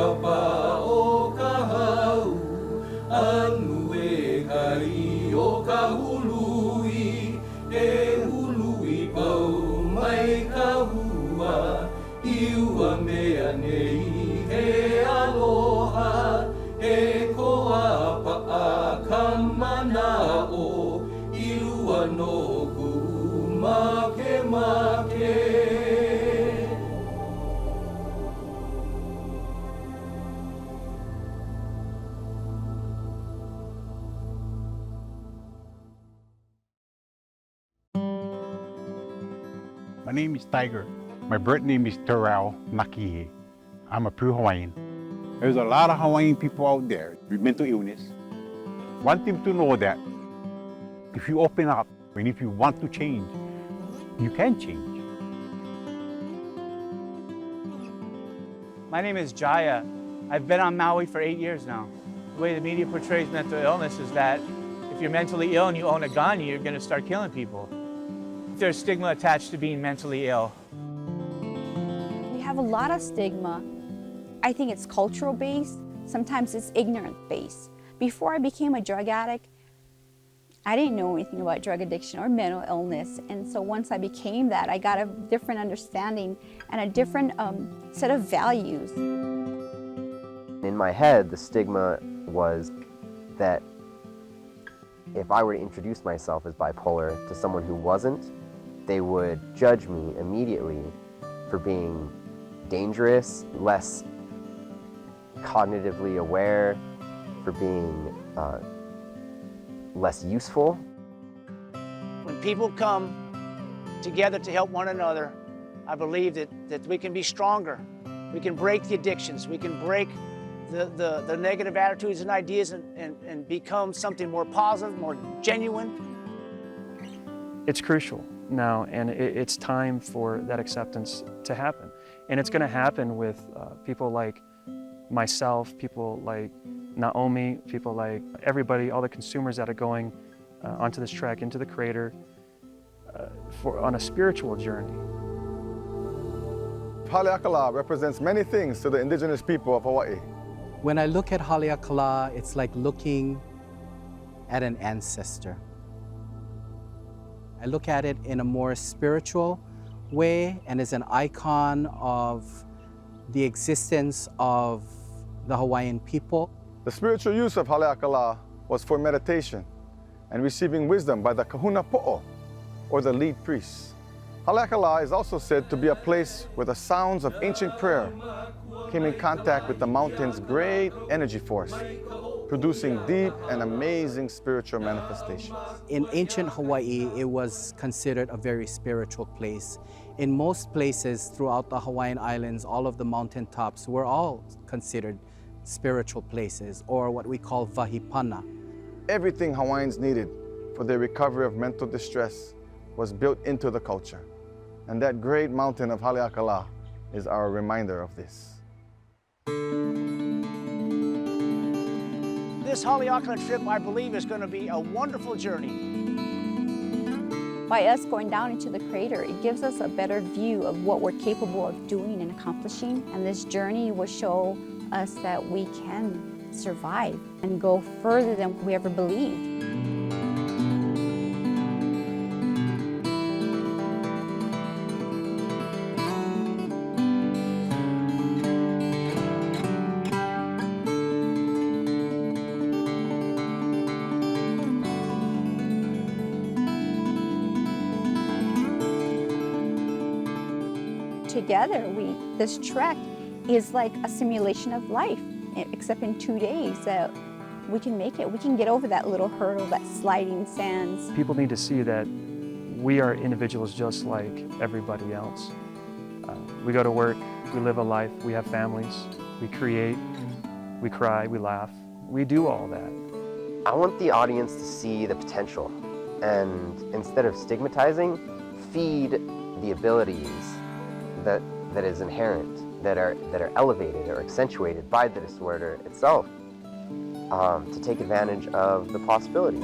ka pā o ka hau, anu e kai o ka hului, e hului pau mai ka hua, iua mea nei he aloha, e koa paa ka manao, ilua no ku make make. My name is Tiger. My birth name is Terrell Nakihe. I'm a pure Hawaiian. There's a lot of Hawaiian people out there with mental illness. Want them to know that if you open up and if you want to change, you can change. My name is Jaya. I've been on Maui for 8 years now. The way the media portrays mental illness is that if you're mentally ill and you own a gun, you're going to start killing people. There's stigma attached to being mentally ill. We have a lot of stigma. I think it's cultural based. Sometimes it's ignorant based. Before I became a drug addict, I didn't know anything about drug addiction or mental illness. And so once I became that, I got a different understanding and a different set of values. In my head, the stigma was that if I were to introduce myself as bipolar to someone who wasn't, they would judge me immediately for being dangerous, less cognitively aware, for being less useful. When people come together to help one another, I believe that we can be stronger. We can break the addictions. We can break the negative attitudes and ideas and become something more positive, more genuine. It's crucial now, and it's time for that acceptance to happen. And it's going to happen with people like myself, people like Naomi, people like everybody, all the consumers that are going onto this trek, into the crater, on a spiritual journey. Haleakala represents many things to the indigenous people of Hawaii. When I look at Haleakala, it's like looking at an ancestor. I look at it in a more spiritual way and as an icon of the existence of the Hawaiian people. The spiritual use of Haleakala was for meditation and receiving wisdom by the kahuna po'o, or the lead priest. Haleakala is also said to be a place where the sounds of ancient prayer came in contact with the mountain's great energy force, producing deep and amazing spiritual manifestations. In ancient Hawaii, it was considered a very spiritual place. In most places throughout the Hawaiian Islands, all of the mountaintops were all considered spiritual places, or what we call vahipana. Everything Hawaiians needed for their recovery of mental distress was built into the culture. And that great mountain of Haleakala is our reminder of this. This Haleakala trip, I believe, is going to be a wonderful journey. By us going down into the crater, it gives us a better view of what we're capable of doing and accomplishing. And this journey will show us that we can survive and go further than we ever believed. Together, this trek is like a simulation of life, except in 2 days that we can make it. We can get over that little hurdle, that sliding sands. People need to see that we are individuals just like everybody else. We go to work, we live a life, we have families, we create, we cry, we laugh. We do all that. I want the audience to see the potential and instead of stigmatizing, feed the abilities that is inherent, that are elevated or accentuated by the disorder itself, to take advantage of the possibility.